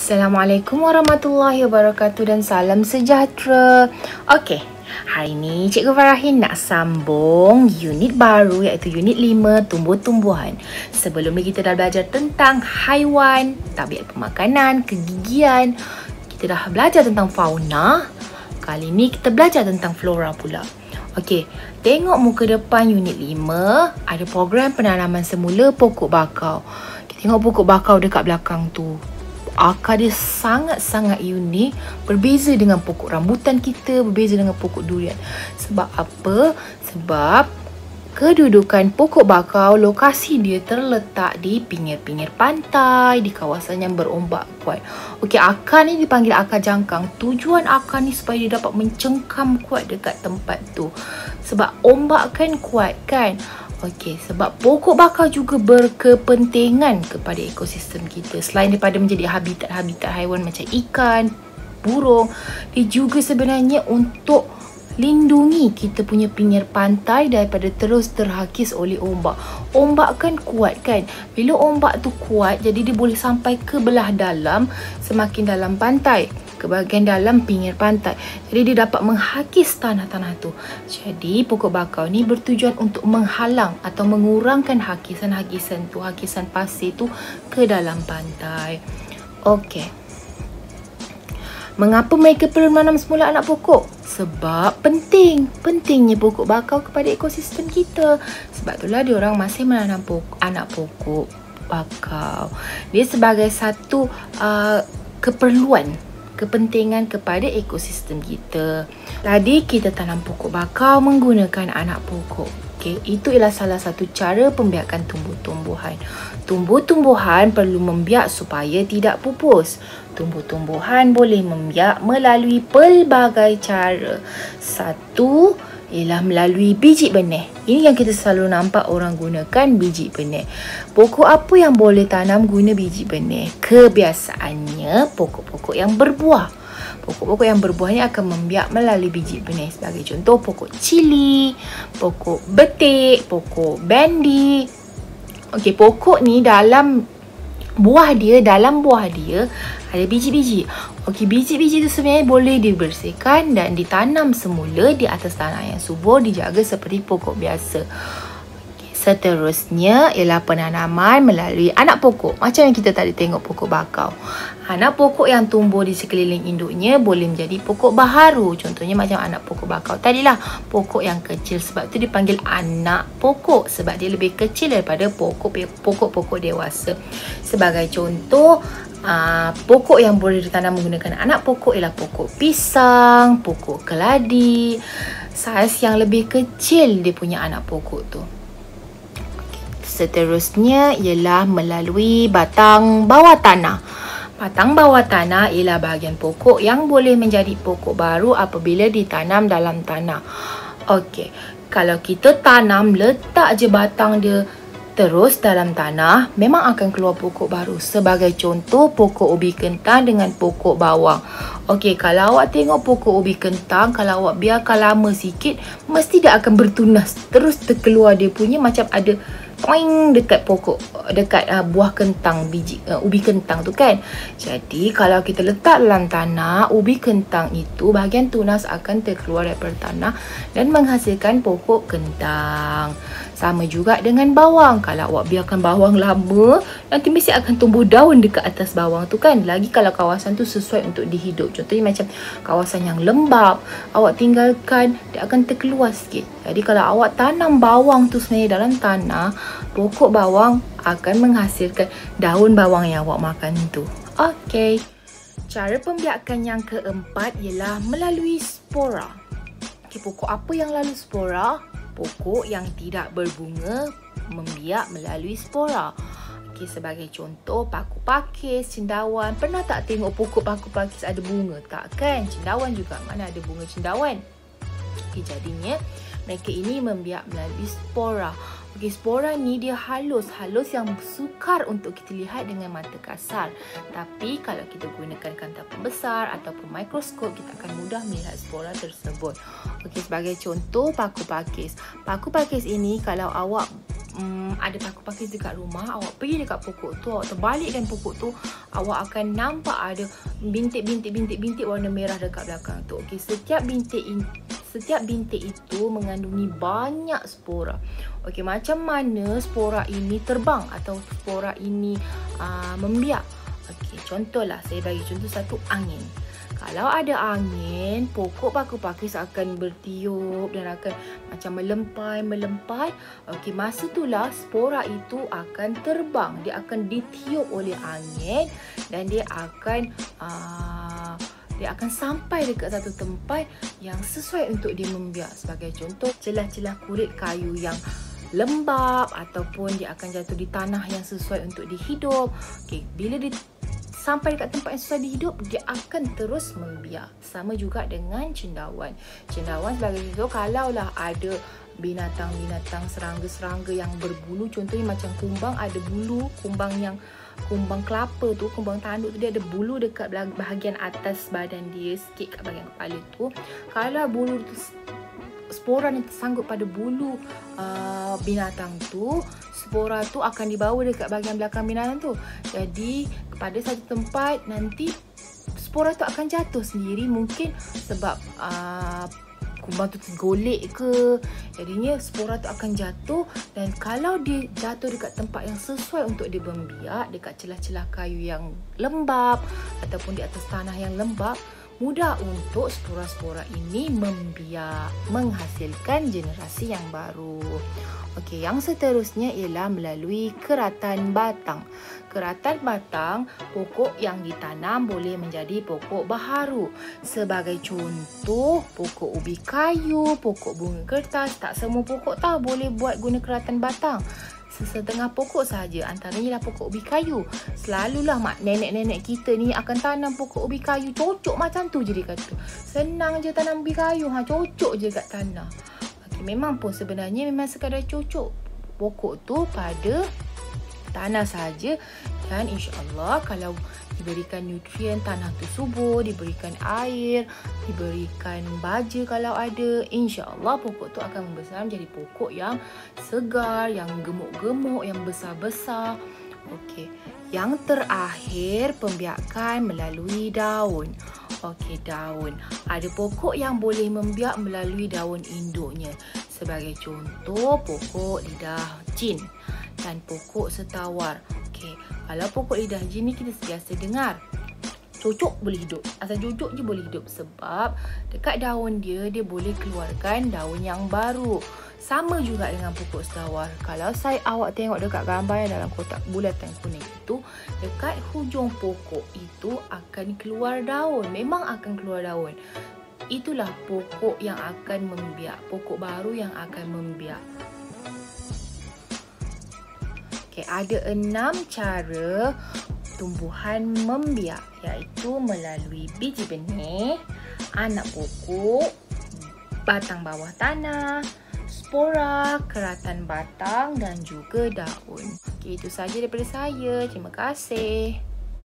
Assalamualaikum warahmatullahi wabarakatuh dan salam sejahtera. Okey, hari ni Cikgu Farahin nak sambung unit baru iaitu unit 5 tumbuh-tumbuhan. Sebelum ni kita dah belajar tentang haiwan, tabiat pemakanan, kegigian. Kita dah belajar tentang fauna. Kali ni kita belajar tentang flora pula. Okey, tengok muka depan unit 5, ada program penanaman semula pokok bakau. Kita tengok pokok bakau dekat belakang tu. Akar dia sangat-sangat unik, berbeza dengan pokok rambutan kita, berbeza dengan pokok durian. Sebab apa? Sebab kedudukan pokok bakau, lokasi dia terletak di pinggir-pinggir pantai, di kawasan yang berombak kuat. Okey, akar ni dipanggil akar jangkang. Tujuan akar ni supaya dia dapat mencengkam kuat dekat tempat tu. Sebab ombak kan kuat kan? Okey, sebab pokok bakau juga berkepentingan kepada ekosistem kita. Selain daripada menjadi habitat haiwan macam ikan, burung, dia juga sebenarnya untuk lindungi kita punya pinggir pantai daripada terus terhakis oleh ombak. Ombak kan kuat kan? Bila ombak tu kuat, jadi dia boleh sampai ke belah dalam, semakin dalam pantai, ke bahagian dalam pinggir pantai. Jadi dia dapat menghakis tanah-tanah tu. Jadi pokok bakau ni bertujuan untuk menghalang atau mengurangkan hakisan-hakisan tu, hakisan pasir tu ke dalam pantai. Okey. Mengapa mereka perlu menanam semula anak pokok? Sebab pentingnya pokok bakau kepada ekosistem kita. Sebab itulah diorang masih menanam anak pokok bakau. Dia sebagai satu kepentingan kepada ekosistem kita. Tadi kita tanam pokok bakau menggunakan anak pokok. Okay, itu ialah salah satu cara pembiakan tumbuh-tumbuhan. Tumbuh-tumbuhan perlu membiak supaya tidak pupus. Tumbuh-tumbuhan boleh membiak melalui pelbagai cara. Satu ialah melalui biji benih. Ini yang kita selalu nampak orang gunakan, biji benih. Pokok apa yang boleh tanam guna biji benih? Kebiasaannya pokok-pokok yang berbuah. Pokok-pokok yang berbuah ni akan membiak melalui biji benih. Sebagai contoh, pokok cili, pokok betik, pokok bendi. Okey, pokok ni dalam buah dia ada biji-biji. Okey, biji-biji tu sebenarnya boleh dibersihkan dan ditanam semula di atas tanah yang subur, dijaga seperti pokok biasa. Seterusnya ialah penanaman melalui anak pokok. Macam yang kita tadi tengok pokok bakau. Anak pokok yang tumbuh di sekeliling induknya boleh menjadi pokok baharu. Contohnya macam anak pokok bakau tadilah, pokok yang kecil. Sebab tu dipanggil anak pokok. Sebab dia lebih kecil daripada pokok-pokok dewasa. Sebagai contoh, pokok yang boleh ditanam menggunakan anak pokok ialah pokok pisang, pokok keladi. Saiz yang lebih kecil dia punya anak pokok tu. Seterusnya ialah melalui batang bawah tanah. Batang bawah tanah ialah bahagian pokok yang boleh menjadi pokok baru apabila ditanam dalam tanah. Okey, kalau kita tanam, letak je batang dia terus dalam tanah, memang akan keluar pokok baru. Sebagai contoh, pokok ubi kentang dengan pokok bawang. Okey, kalau awak tengok pokok ubi kentang, kalau awak biarkan lama sikit, mesti dia akan bertunas. Terus terkeluar dia punya macam ada toing dekat buah kentang, biji ubi kentang tu kan. Jadi kalau kita letak dalam tanah, ubi kentang itu bahagian tunas akan terkeluar daripada tanah dan menghasilkan pokok kentang. Sama juga dengan bawang. Kalau awak biarkan bawang lama, nanti mesti akan tumbuh daun dekat atas bawang tu kan. Lagi kalau kawasan tu sesuai untuk dihidup. Contohnya macam kawasan yang lembap, awak tinggalkan, dia akan terkeluar sikit. Jadi kalau awak tanam bawang tu sebenarnya dalam tanah, pokok bawang akan menghasilkan daun bawang yang awak makan tu. Okey. Cara pembiakan yang keempat ialah melalui spora. Okey, pokok apa yang lalu spora? Pokok yang tidak berbunga membiak melalui spora. Okey, sebagai contoh, paku pakis, cendawan. Pernah tak tengok pokok paku pakis ada bunga? Tak kan? Cendawan juga, mana ada bunga cendawan? Okey, jadinya mereka ini membiak melalui spora. Okey, spora ni dia halus yang sukar untuk kita lihat dengan mata kasar. Tapi kalau kita gunakan kanta pembesar ataupun mikroskop, kita akan mudah melihat spora tersebut. Okey, sebagai contoh, paku pakis. Paku pakis ini kalau awak ada pakis-pakis dekat rumah, awak pergi dekat pokok tu, awak terbalikkan pokok tu, awak akan nampak ada bintik warna merah dekat belakang tu. Okey, setiap bintik itu mengandungi banyak spora. Okey, macam mana spora ini terbang atau spora ini membiak? Okey, contohlah saya bagi contoh satu, angin. Kalau ada angin, pokok paku pakis akan bertiup dan akan macam melempai. Okey, masa itulah spora itu akan terbang. Dia akan ditiup oleh angin dan dia akan sampai dekat satu tempat yang sesuai untuk dia membiak. Sebagai contoh, celah-celah kulit kayu yang lembap ataupun dia akan jatuh di tanah yang sesuai untuk dihidup. Okey, bila dia sampai dekat tempat yang susah dihidup, dia akan terus membiak. Sama juga dengan cendawan. Cendawan sebagai contoh, kalaulah ada binatang-binatang, serangga-serangga yang berbulu, contohnya macam kumbang, ada bulu, kumbang kelapa tu, kumbang tanduk tu, dia ada bulu dekat bahagian atas badan dia, sikit kat bahagian kepala tu. Kalau bulu tu, spora ni tersangkut pada bulu binatang tu, spora tu akan dibawa dekat bahagian belakang binatang tu. Jadi pada satu tempat nanti spora tu akan jatuh sendiri, mungkin sebab kumbang tu tergolek ke, jadinya spora tu akan jatuh. Dan kalau dia jatuh dekat tempat yang sesuai untuk dia membiak, dekat celah-celah kayu yang lembap ataupun di atas tanah yang lembap, mudah untuk spora-spora ini membiak, menghasilkan generasi yang baru. Okey, yang seterusnya ialah melalui keratan batang. Keratan batang, pokok yang ditanam boleh menjadi pokok baharu. Sebagai contoh, pokok ubi kayu, pokok bunga kertas, tak semua pokok tahu boleh buat guna keratan batang. Sesetengah pokok sahaja, antaranya ialah pokok ubi kayu. Selalulah nenek-nenek kita ni akan tanam pokok ubi kayu, cocok macam tu je dia kata. Senang je tanam ubi kayu, cocok je kat tanah. Okay, memang pun sebenarnya memang sekadar cocok pokok tu pada tanah sahaja. Dan insya-Allah kalau diberikan nutrien, tanah tu subur, diberikan air, diberikan baja kalau ada, insya-Allah pokok tu akan membesar menjadi pokok yang segar, yang gemuk-gemuk, yang besar-besar. Okey, yang terakhir, pembiakan melalui daun. Okey, daun. Ada pokok yang boleh membiak melalui daun induknya. Sebagai contoh, pokok lidah jin dan pokok setawar. Okey, kalau pokok lidah jin ni kita biasa dengar, cocok boleh hidup. Asal cocok je boleh hidup sebab dekat daun dia boleh keluarkan daun yang baru. Sama juga dengan pokok setawar. Kalau awak tengok dekat gambar yang dalam kotak bulatan kuning itu, dekat hujung pokok itu akan keluar daun. Memang akan keluar daun. Itulah pokok yang akan membiak. Pokok baru yang akan membiak. Okay, ada 6 cara tumbuhan membiak, iaitu melalui biji benih, anak pokok, batang bawah tanah, spora, keratan batang dan juga daun. Okay, itu sahaja daripada saya. Terima kasih.